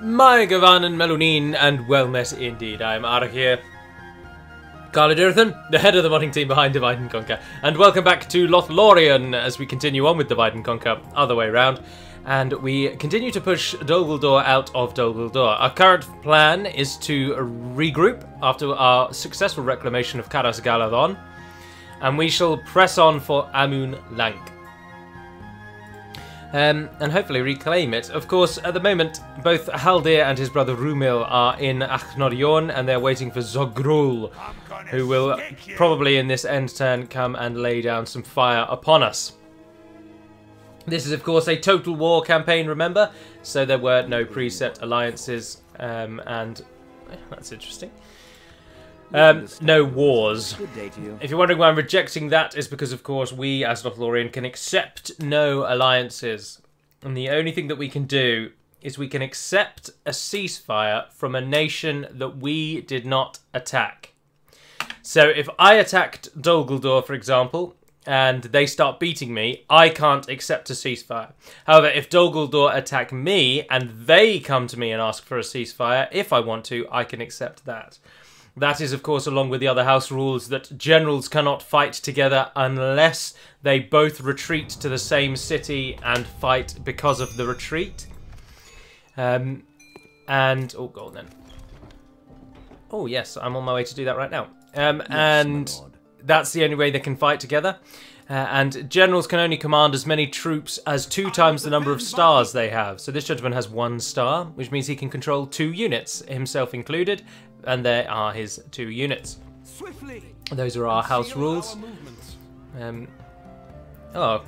My Gavanen Melunin, and well met indeed. I am Arak here, Khazad-dum, the head of the modding team behind Divide and Conquer, and welcome back to Lothlórien as we continue on with Divide and Conquer, other way round, and we continue to push Dol out of Dol. Our current plan is to regroup after our successful reclamation of Khazad-dum, and we shall press on for Amun Lank. And hopefully reclaim it. Of course, at the moment, both Haldir and his brother Rumil are in Lothlórien, and they're waiting for Zogrul, who will probably in this end turn come and lay down some fire upon us. This is, of course, a total war campaign, remember? So there were no preset alliances, and that's interesting. No wars. If you're wondering why I'm rejecting that, is because, of course, we as Lothlórien can accept no alliances. And the only thing that we can do is we can accept a ceasefire from a nation that we did not attack. So if I attacked Dol, for example, and they start beating me, I can't accept a ceasefire. However, if Dol attack me and they come to me and ask for a ceasefire, if I want to, I can accept that. That is, of course, along with the other house rules that generals cannot fight together unless they both retreat to the same city and fight because of the retreat. Oh, gold then. Oh, yes, I'm on my way to do that right now. And that's the only way they can fight together. And generals can only command as many troops as 2 times the number of stars they have. So this gentleman has 1 star, which means he can control 2 units, himself included. And there are his 2 units. Those are our house rules. Oh.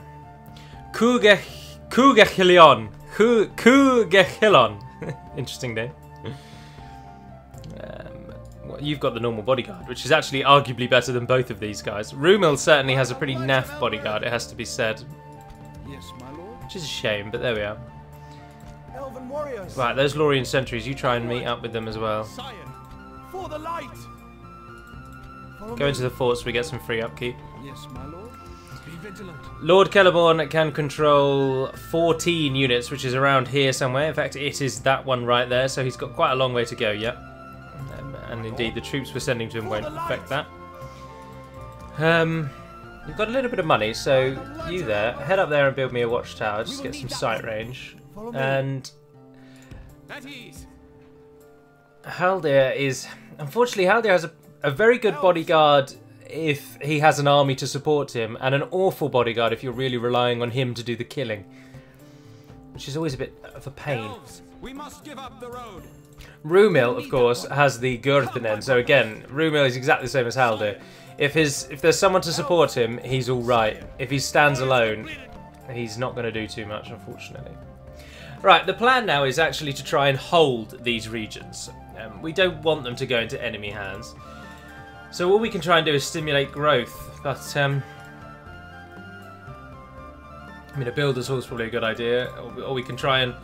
Kugahilion. Kugahilon. Interesting name. Well, you've got the normal bodyguard, which is actually arguably better than both of these guys. Rumil certainly has a pretty naff bodyguard, it has to be said. Yes, my lord. Which is a shame, but there we are. Elven warriors. Right, those Lothlórien sentries, you try and meet up with them as well. For the light. Go into the fort so we get some free upkeep. Yes, my lord. Be vigilant. Lord Celeborn can control 14 units, which is around here somewhere. In fact, it is that one right there, so he's got quite a long way to go yet. And indeed, the troops we're sending to him won't affect that. You've got a little bit of money, so you there, head up there and build me a watchtower, just get some sight range. And Haldir is... Unfortunately, Haldir has a very good bodyguard if he has an army to support him, and an awful bodyguard if you're really relying on him to do the killing. Which is always a bit of a pain. We must give up the road. Rumil, of course, has the Gurthinen, so again, Rumil is exactly the same as Haldir. If there's someone to support him, he's alright. If he stands alone, he's not going to do too much, unfortunately. Right, the plan now is actually to try and hold these regions. We don't want them to go into enemy hands. So all we can try and do is stimulate growth. But, I mean, a builder's hall is probably a good idea. Or we can try and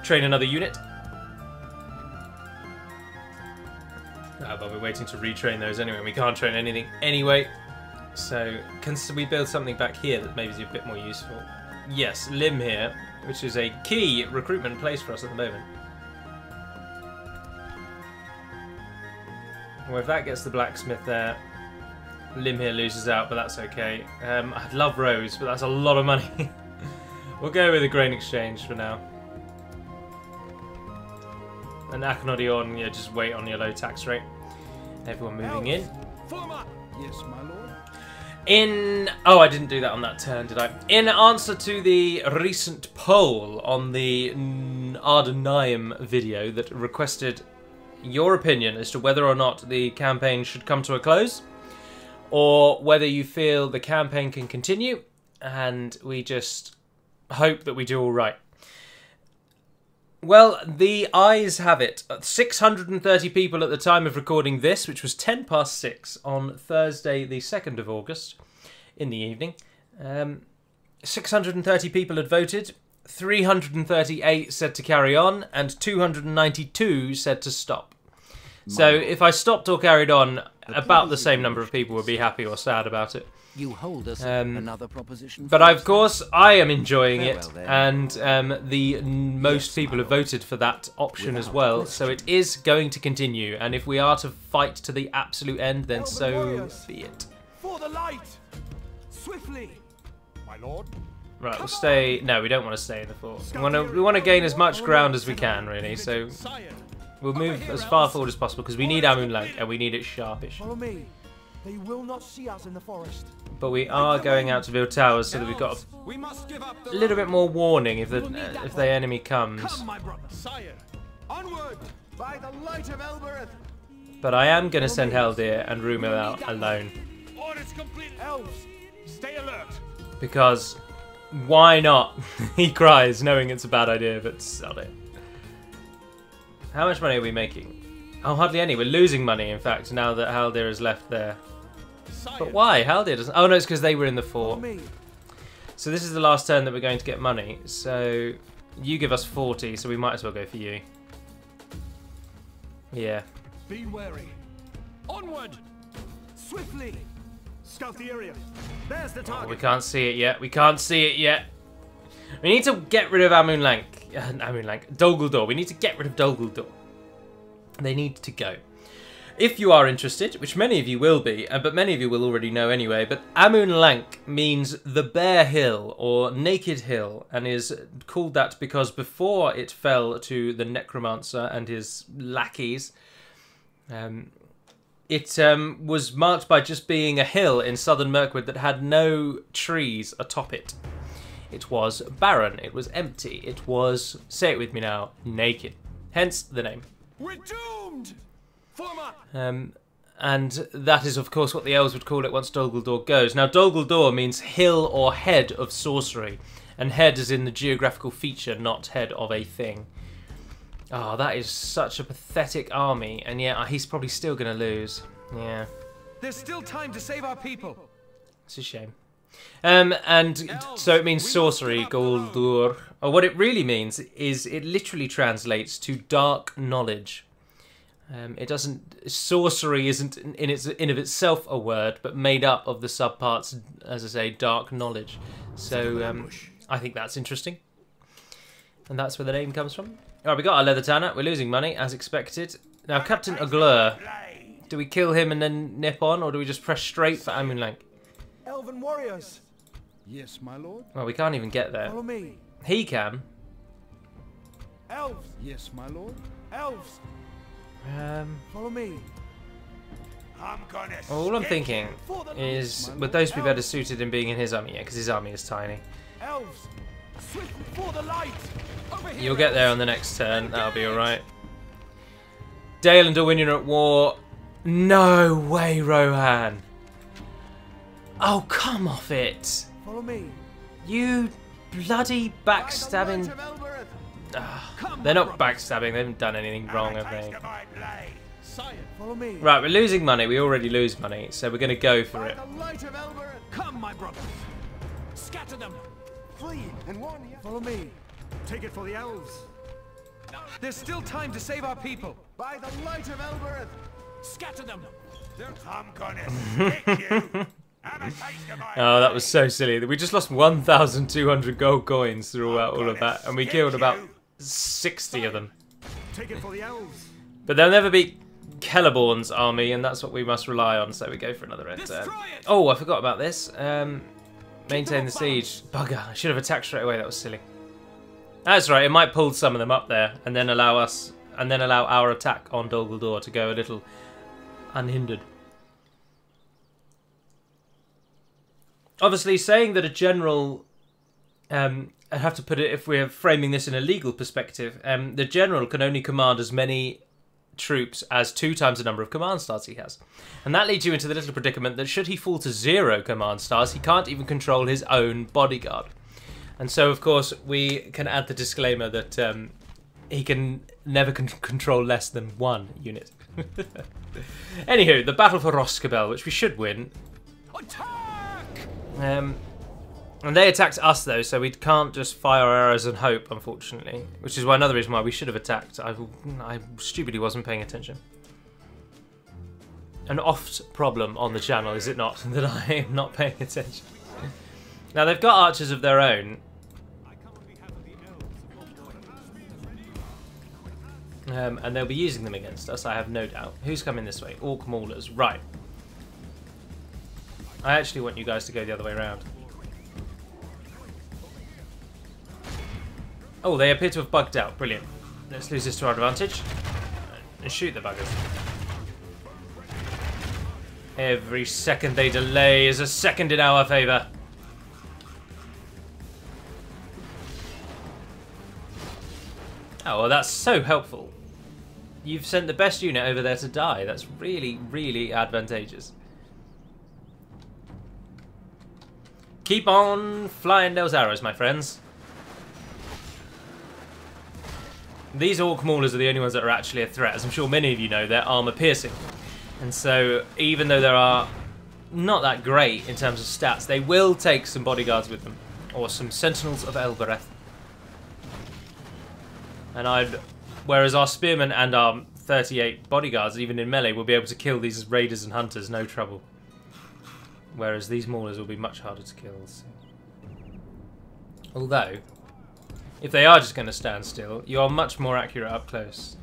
train another unit. But we're waiting to retrain those anyway. We can't train anything anyway. So, can we build something back here that maybe is a bit more useful? Yes, Lim here, which is a key recruitment place for us at the moment. Well, if that gets the blacksmith there, Lim here loses out, but that's okay. I'd love Rose, but that's a lot of money. We'll go with a grain exchange for now. And Lothlórien, yeah, just wait on your low tax rate. Everyone moving in. Yes, my lord. Oh, I didn't do that on that turn, did I? In answer to the recent poll on the Ardenaim video that requested your opinion as to whether or not the campaign should come to a close, or whether you feel the campaign can continue, and we just hope that we do all right. Well, the ayes have it. 630 people at the time of recording this, which was 10 past 6 on Thursday, the 2nd of August, in the evening. 630 people had voted. 338 said to carry on, and 292 said to stop. So if I stopped or carried on, about the same number of people would be happy or sad about it. You hold us another proposition. But of course, I am enjoying it, Farewell, then. and most people have voted for that option as well. So it is going to continue, and if we are to fight to the absolute end, then so be it. For the light, swiftly, my lord. Right, we'll stay. No, we don't want to stay in the fort. We want to gain as much ground as we can, really. So we'll move as far forward as possible because we need Amun Lank and we need it sharpish. Follow me. They will not see us in the forest. But we are going out to build towers so that we've got a little bit more warning if the enemy comes. Come, my brother. Sire, onward by the light of Elbereth. But I am going to send Haldir and Rumil out alone. Orders complete. Elves, stay alert. Because why not? He cries, knowing it's a bad idea, but sod it. How much money are we making? Oh, hardly any. We're losing money, in fact, now that Haldir is left there. But why? Haldir doesn't... Oh, no, it's because they were in the fort. So this is the last turn that we're going to get money. So you give us 40, so we might as well go for you. Yeah. Be wary. Onward! Swiftly! Scout the area. There's the target. We can't see it yet. We can't see it yet. We need to get rid of Amun Lank. Dol Guldur. We need to get rid of Dol Guldur. They need to go. If you are interested, which many of you will be, but many of you will already know anyway, but Amun Lank means the bare hill or naked hill, and is called that because before it fell to the necromancer and his lackeys, it was marked by just being a hill in southern Mirkwood that had no trees atop it. It was barren, it was empty, it was, say it with me now, naked. Hence the name. We're doomed! Form up! And that is, of course, what the elves would call it once Dol Guldur goes. Now, Dol Guldur means hill or head of sorcery, and head is in the geographical feature, not head of a thing. Oh, that is such a pathetic army, and yet he's probably still going to lose. Yeah. There's still time to save our people. It's a shame. And so it means sorcery, Guldur. Or what it really means is it literally translates to dark knowledge. It doesn't. Sorcery isn't in of itself a word, but made up of the subparts, as I say, dark knowledge. So I think that's interesting, and that's where the name comes from. All right, we got our leather tanner. We're losing money as expected. Now, Captain Uglur, do we kill him and then nip on, or do we just press straight for Amun Lank? Elven warriors. Yes, my lord. Well, we can't even get there. Follow me. He can. Elves. Yes, my lord. Elves. Follow me. All I'm thinking is, would those be better suited in being in his army? Yeah, because his army is tiny. Elves. Swift for the light. Over here. You'll get there on the next turn. That'll be all right. Dale and Darwin are at war. No way, Rohan. Oh, come off it. Follow me. You bloody backstabbing... they're not backstabbing, they haven't done anything wrong, have they? Follow me. Right, we're losing money, we already lose money, so we're going to go for it. Come, my brother. Scatter them. Flee and warn you. Follow me. Take it for the elves. There's still time to save our people. By the light of Elbereth. Scatter them. I'm gonna stick you. Oh, that was so silly. We just lost 1,200 gold coins throughout all of that, and we killed about 60 of them. Take it for the elves. But they'll never beat Celeborn's army, and that's what we must rely on, so we go for another end turn. Oh, I forgot about this. Maintain the siege. Bugger, I should have attacked straight away, that was silly. That's right, it might pull some of them up there, and then allow our attack on Dol Guldur to go a little unhindered. Obviously, saying that a general, I have to put it, if we're framing this in a legal perspective, the general can only command as many troops as 2 times the number of command stars he has. And that leads you into the little predicament that should he fall to 0 command stars, he can't even control his own bodyguard. And so, of course, we can add the disclaimer that he can never control less than 1 unit. Anywho, the battle for Roskabel, which we should win. And they attacked us though, so we can't just fire arrows and hope, unfortunately. Which is another reason why we should have attacked. I stupidly wasn't paying attention. an oft problem on the channel, is it not? That I am not paying attention. Now, they've got archers of their own. And they'll be using them against us, I have no doubt. Who's coming this way? Orc Maulers. Right. I actually want you guys to go the other way around. Oh, they appear to have bugged out. Brilliant. Let's lose this to our advantage. And shoot the buggers. Every second they delay is a second in our favour. Oh, well, that's so helpful. You've sent the best unit over there to die. That's really, really advantageous. Keep on flying those arrows, my friends. These Orc Maulers are the only ones that are actually a threat. As I'm sure many of you know, they're armor piercing. And so, even though they are not that great in terms of stats, they will take some bodyguards with them. Or some Sentinels of Elbereth. And whereas our spearmen and our 38 bodyguards, even in melee, will be able to kill these raiders and hunters, no trouble. Whereas these maulers will be much harder to kill. So. Although, if they are just going to stand still, you are much more accurate up close.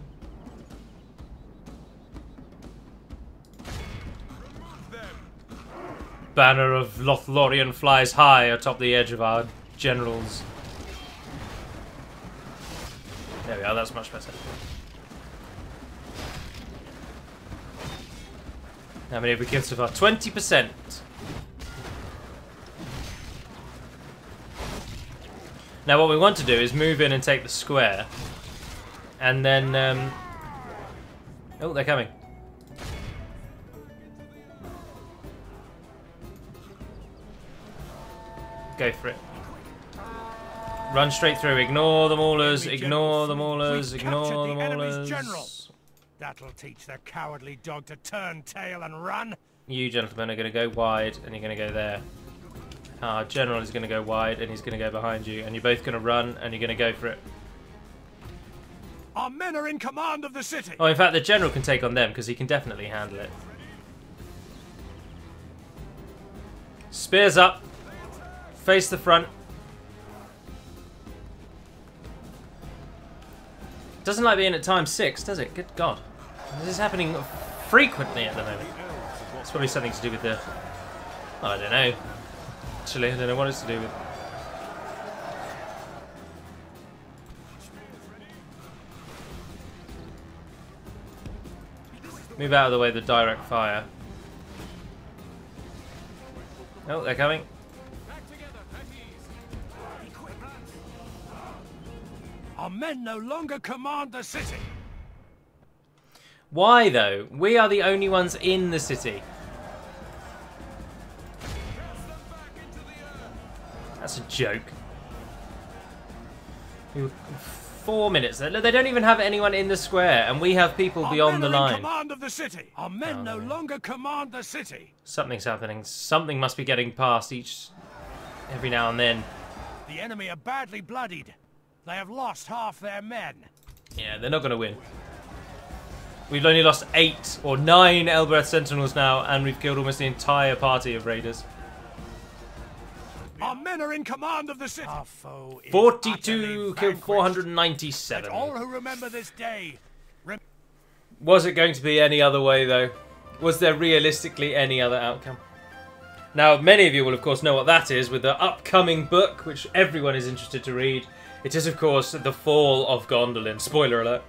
Banner of Lothlórien flies high atop the edge of our generals. There we are, that's much better. How many have we killed so far? 20%! Now what we want to do is move in and take the square. And then... Oh, they're coming. Go for it. Run straight through. Ignore the maulers. Ignore the maulers. Ignore the maulers. That'll teach the cowardly dog to turn tail and run. You gentlemen are going to go wide, and you're going to go there. Our general is going to go wide, and he's going to go behind you, and you're both going to run, and you're going to go for it. Our men are in command of the city. Oh, in fact, the general can take on them because he can definitely handle it. Spears up. Face the front. Doesn't like being at ×6, does it? Good God. This is happening frequently at the moment. It's probably something to do with the... Oh, I don't know. Actually, I don't know what it's to do with. Move out of the way of the direct fire. Oh, they're coming. Our men no longer command the city. Why, though? We are the only ones in the city. That's a joke. 4 minutes. They don't even have anyone in the square, and we have people beyond the line. Our men are in command of the city. Our men no longer command the city. Something's happening. Something must be getting past every now and then. The enemy are badly bloodied. They have lost half their men. Yeah, they're not going to win. We've only lost 8 or 9 Elbereth Sentinels now, and we've killed almost the entire party of raiders. Our men are in command of the city. Our foe is 42 killed 497. Let all who remember this day. Was it going to be any other way, though? Was there realistically any other outcome? Now, many of you will, of course, know what that is with the upcoming book, which everyone is interested to read. It is, of course, The Fall of Gondolin. Spoiler alert.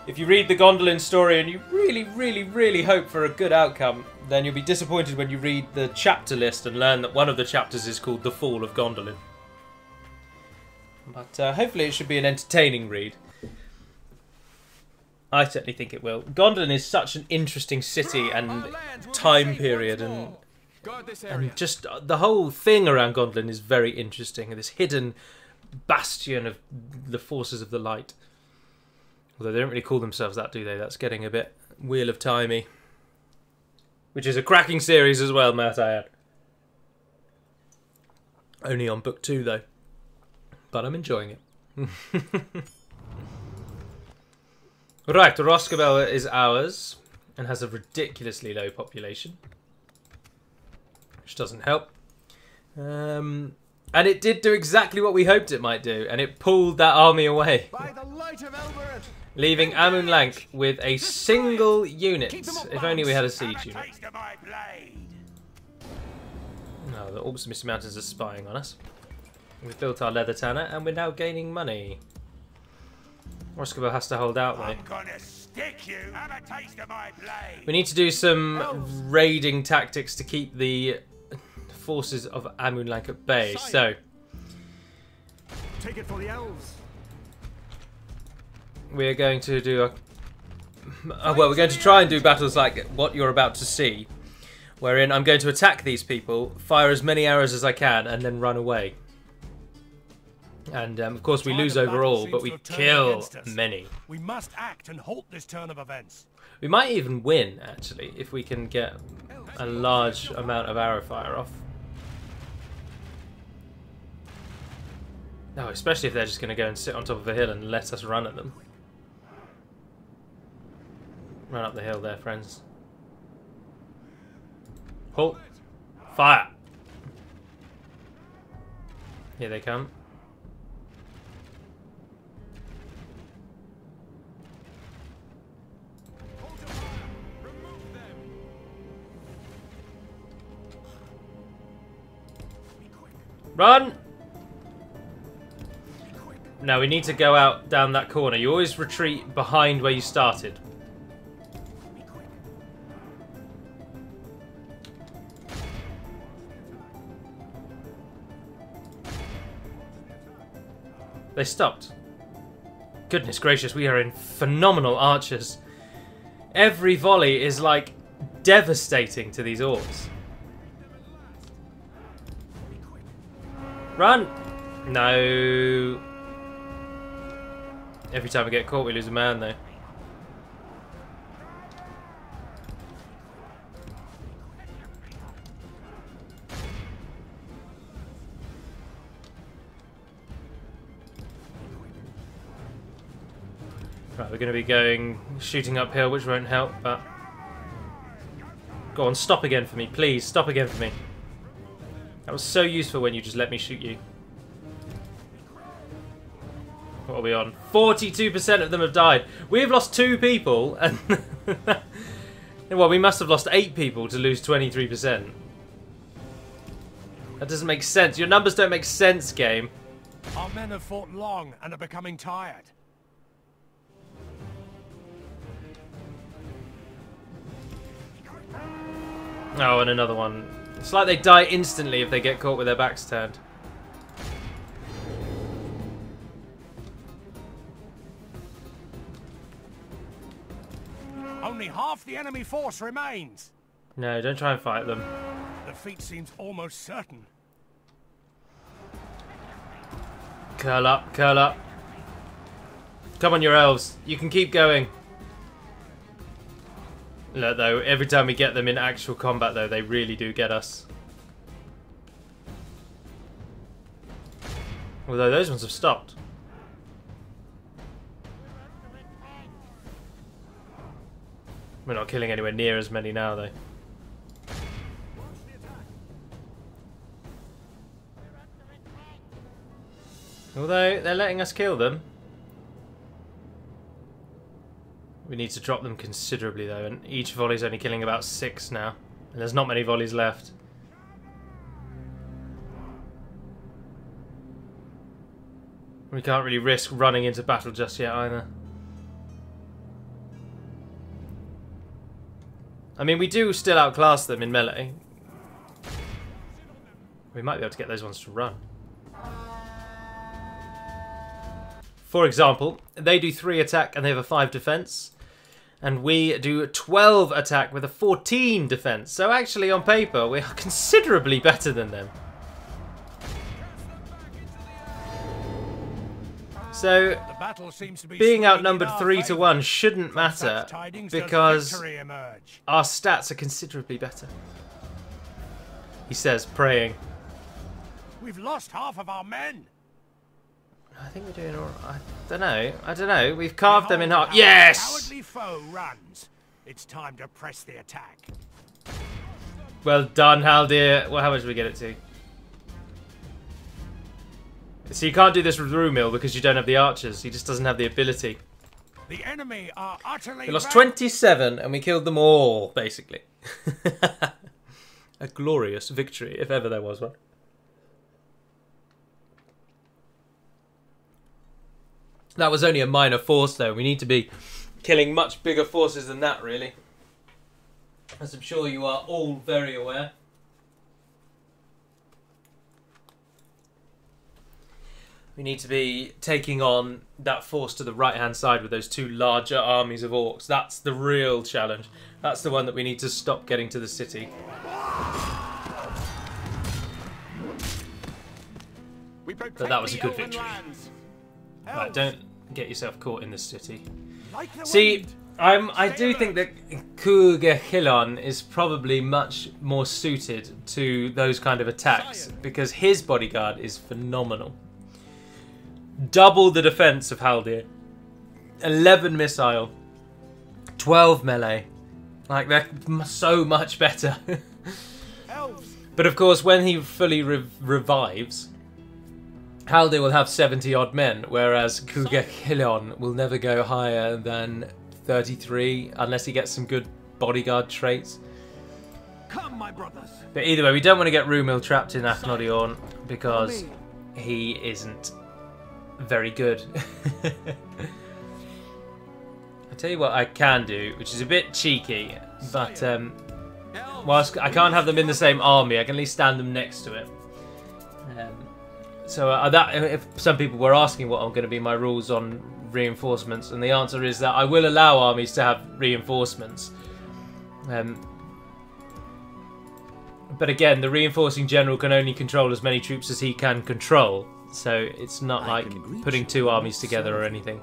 If you read the Gondolin story and you really, really, really hope for a good outcome, then you'll be disappointed when you read the chapter list and learn that one of the chapters is called The Fall of Gondolin. But hopefully it should be an entertaining read. I certainly think it will. Gondolin is such an interesting city and time period, and just the whole thing around Gondolin is very interesting. This hidden bastion of the forces of the light. Although they don't really call themselves that, do they? That's getting a bit Wheel of Timey. Which is a cracking series as well, might I add. Only on book 2, though. But I'm enjoying it. Right, Roscabel is ours. and has a ridiculously low population, which doesn't help. And it did do exactly what we hoped it might do, and it pulled that army away, By the light of Elbereth, leaving Amun-Lank with a single unit. If only we had a siege unit. No, the Orbs of Misty Mountains are spying on us. We've built our leather tanner, and we're now gaining money. Roscoe has to hold out, though. I'm gonna stick you. Have a taste of my blade. We need to do some raiding tactics to keep the forces of Amun-Lank at bay. So, take it for the elves. we're going to do well, we're going to try and do battles like what you're about to see, wherein I'm going to attack these people, fire as many arrows as I can, and then run away. And of course we lose overall, but we kill many. We must act and halt this turn of events. We might even win, actually, if we can get a large amount of arrow fire off. No, especially if they're just going to go and sit on top of a hill and let us run at them. Run up the hill there, friends. Halt. Fire. Here they come. Run! Now we need to go out down that corner. You always retreat behind where you started. They stopped. Goodness gracious, we are in phenomenal archers. Every volley is like devastating to these orcs. Run! No. Every time we get caught, we lose a man, though. Right, we're going to be going shooting uphill, which won't help, but... Go on, stop again for me, please. Stop again for me. That was so useful when you just let me shoot you. What are we on? 42% of them have died. We've lost 2 people, and well, we must have lost 8 people to lose 23%. That doesn't make sense. Your numbers don't make sense, game. Our men have fought long and are becoming tired. Oh, and another one. It's like they die instantly if they get caught with their backs turned. Only half the enemy force remains. No, don't try and fight them. Defeat seems almost certain. Curl up, curl up. Come on, your elves. You can keep going. Look, though, every time we get them in actual combat, though, they really do get us. Although those ones have stopped. We're not killing anywhere near as many now, though. Although, they're letting us kill them. We need to drop them considerably, though, and each volley's only killing about 6 now. And there's not many volleys left. We can't really risk running into battle just yet, either. I mean, we do still outclass them in melee. We might be able to get those ones to run. For example, they do 3 attack and they have a 5 defense. And we do 12 attack with a 14 defense. So actually, on paper, we are considerably better than them. So, The battle seems to be being swinging outnumbered in our 3 to favour. 1 shouldn't From matter such tidings does because victory emerge. our stats are considerably better. He says, praying. We've lost half of our men. I think we're doing alright. I don't know. We've carved them in half. Behold how Yes! our cowardly foe runs. It's time to press the attack. Well done, Haldir. Well, how much do we get it to? So you can't do this with Rumil because you don't have the archers. He just doesn't have the ability. The enemy are utterly. We lost 27 and we killed them all, basically. A glorious victory, if ever there was one. That was only a minor force, though. We need to be killing much bigger forces than that, really. As I'm sure you are all very aware. We need to be taking on that force to the right-hand side with those two larger armies of orcs. That's the real challenge. That's the one that we need to stop getting to the city. But that was a good victory. Right, don't get yourself caught in the city. See, I do think that Khazad-dum is probably much more suited to those kind of attacks because his bodyguard is phenomenal. Double the defense of Haldir. 11 missile. 12 melee. Like, they're so much better. But of course, when he fully revives, Haldir will have 70 odd men, whereas Khazad-dum will never go higher than 33 unless he gets some good bodyguard traits. Come, my brothers. But either way, we don't want to get Rumil trapped in Akhnodion because he isn't very good. I'll tell you what I can do, which is a bit cheeky, but whilst I can't have them in the same army, I can at least stand them next to it. So that, if some people were asking what are going to be my rules on reinforcements, and the answer is that I will allow armies to have reinforcements. But again, the reinforcing general can only control as many troops as he can control. So it's not like putting two armies together or anything.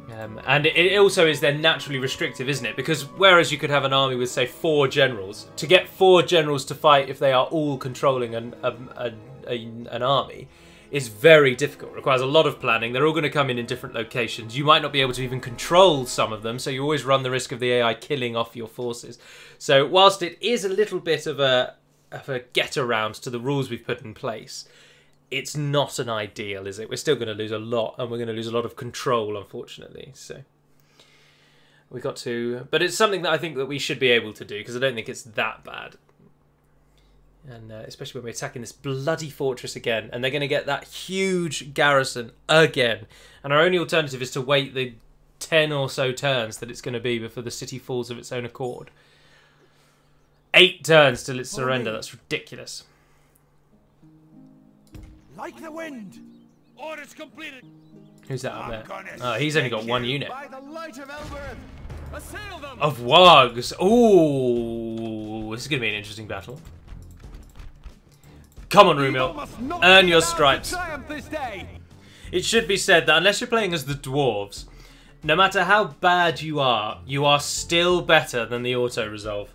And it also is then naturally restrictive, isn't it? Because whereas you could have an army with, say, 4 generals, to get 4 generals to fight if they are all controlling an army is very difficult. It requires a lot of planning. They're all going to come in different locations. You might not be able to even control some of them, so you always run the risk of the AI killing off your forces. So whilst it is a little bit of a get-around to the rules we've put in place, it's not an ideal, is it? We're still going to lose a lot, and we're going to lose a lot of control, unfortunately. So we got to, but it's something that I think that we should be able to do because I don't think it's that bad. And especially when we're attacking this bloody fortress again, and they're going to get that huge garrison again. And our only alternative is to wait the 10 or so turns that it's going to be before the city falls of its own accord. 8 turns till its surrender. That's ridiculous. Like the wind. Orders completed. Who's that up there? Oh, he's only got 1 unit. By the light of Elbereth, assail them. Of Wargs. Ooh, this is going to be an interesting battle. Come on, Rumil. Earn your stripes. It should be said that unless you're playing as the dwarves, no matter how bad you are still better than the auto-resolve.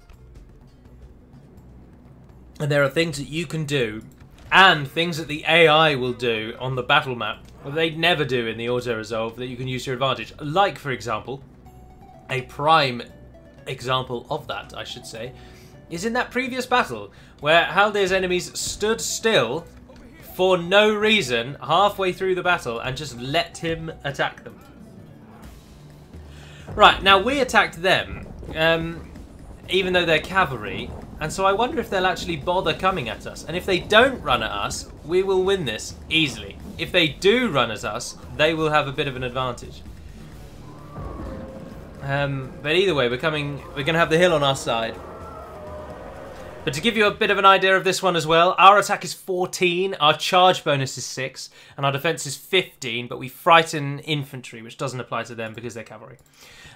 And there are things that you can do and things that the AI will do on the battle map that they'd never do in the auto-resolve that you can use to your advantage. Like, for example, a prime example of that, I should say, is in that previous battle where Haldir's enemies stood still for no reason halfway through the battle and just let him attack them. Right, now we attacked them, even though they're cavalry, and so I wonder if they'll actually bother coming at us. And if they don't run at us, we will win this easily. If they do run at us, they will have a bit of an advantage. But either way, we're going to have the hill on our side. But to give you a bit of an idea of this one as well, our attack is 14, our charge bonus is 6, and our defense is 15, but we frighten infantry, which doesn't apply to them because they're cavalry.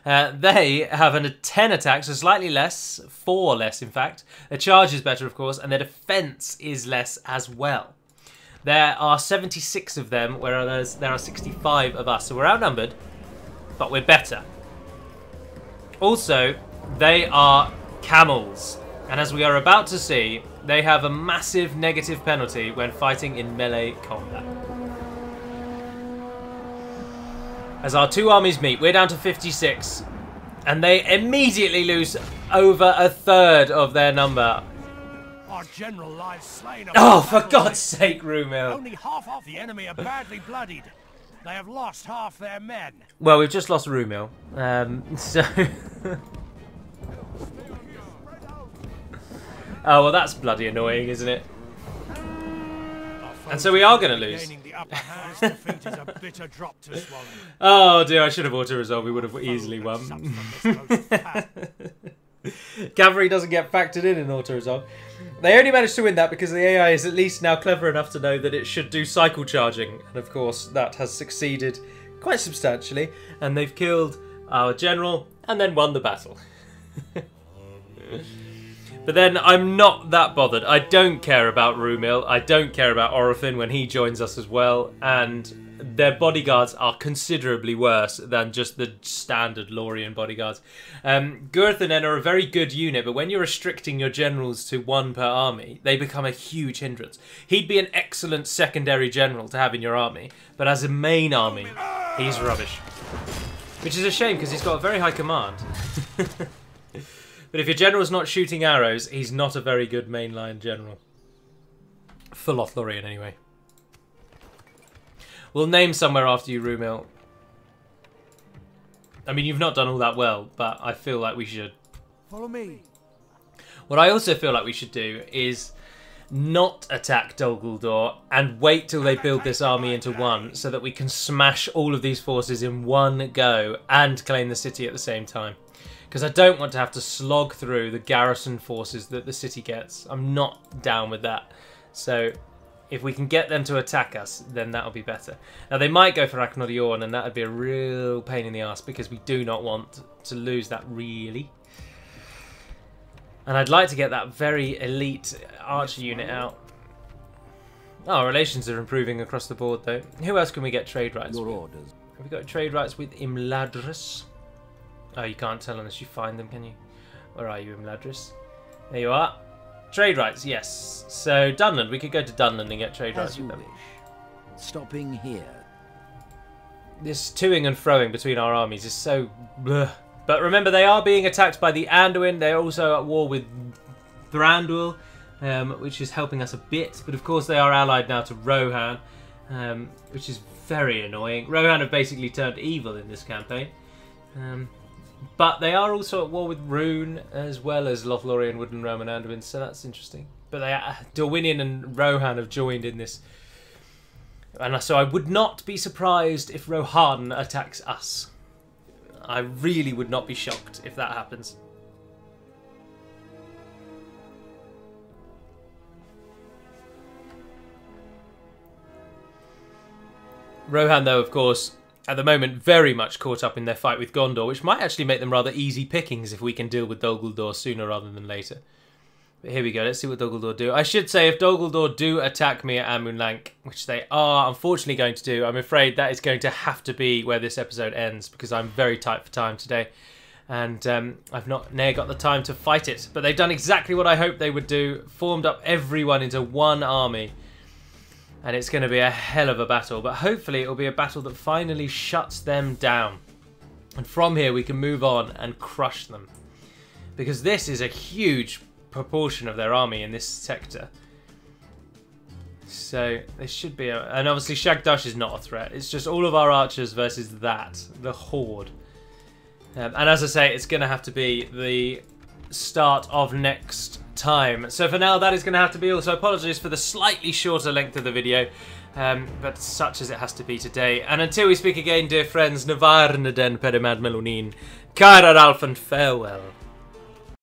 They have a 10 attack, so slightly less, 4 less in fact. Their charge is better, of course, and their defense is less as well. There are 76 of them, whereas there are 65 of us, so we're outnumbered, but we're better. Also, they are camels. And as we are about to see, they have a massive negative penalty when fighting in melee combat. As our two armies meet, we're down to 56. And they immediately lose over a third of their number. Our general lies slain. Oh, for God's sake, Rumil. Only half of the enemy are badly bloodied. They have lost half their men. Well, we've just lost Rumil. So... Oh, well, that's bloody annoying, isn't it? And so we are going to lose. Gaining the upper hand, defeat is a bitter drop to swallow. Oh, dear, I should have auto-resolved. We would have easily won. Cavalry doesn't get factored in auto-resolve. They only managed to win that because the AI is at least now clever enough to know that it should do cycle charging. And, of course, that has succeeded quite substantially. And they've killed our general and then won the battle. But then I'm not that bothered. I don't care about Rumil. I don't care about Orofin when he joins us as well. And their bodyguards are considerably worse than just the standard Lothlórien bodyguards. Gurthanen are a very good unit, but when you're restricting your generals to 1 per army, they become a huge hindrance. He'd be an excellent secondary general to have in your army, but as a main army, he's rubbish. Which is a shame because he's got a very high command. But if your general's not shooting arrows, he's not a very good mainline general. For Lothlórien, anyway. We'll name somewhere after you, Rumil. I mean, you've not done all that well, but I feel like we should. Follow me. What I also feel like we should do is not attack Dol Guldur and wait till they build this army into one so that we can smash all of these forces in one go and claim the city at the same time. Because I don't want to have to slog through the garrison forces that the city gets. I'm not down with that. So if we can get them to attack us, then that'll be better. Now they might go for Akhnodiorn, and that would be a real pain in the ass because we do not want to lose that really. And I'd like to get that very elite archer unit out. Oh, relations are improving across the board though. Who else can we get trade rights with? orders. Have we got trade rights with Imladris? Oh, you can't tell unless you find them, can you? Where are you, Imladris? There you are. Trade rights, yes. So, Dunland. We could go to Dunland and get trade rights with them. Stopping here. This toing and froing between our armies is so... bleh. But remember, they are being attacked by the Anduin. They're also at war with Thranduil, which is helping us a bit. But, of course, they are allied now to Rohan, which is very annoying. Rohan have basically turned evil in this campaign. But they are also at war with Rune, as well as Lothlórien, Wood and Roman Anduin, so that's interesting. But Dorwinion and Rohan have joined in this. And so I would not be surprised if Rohan attacks us. I really would not be shocked if that happens. Rohan, though, of course, at the moment, very much caught up in their fight with Gondor, which might actually make them rather easy pickings if we can deal with Dol Guldur sooner rather than later. But here we go, let's see what Dol Guldur do. I should say, if Dol Guldur do attack me at Amunlank, which they are unfortunately going to do, I'm afraid that is going to have to be where this episode ends, because I'm very tight for time today. And I've not near got the time to fight it. But they've done exactly what I hoped they would do, formed up everyone into one army. And it's going to be a hell of a battle, but hopefully it will be a battle that finally shuts them down. And from here we can move on and crush them. Because this is a huge proportion of their army in this sector. So there should be and obviously Shagdash is not a threat. It's just all of our archers versus that, the Horde. And as I say, it's going to have to be the start of next time. So for now, that is going to have to be all. So apologies for the slightly shorter length of the video, but such as it has to be today. And until we speak again, dear friends, Navarne den Pedimad Melonin, Karar Alf and farewell.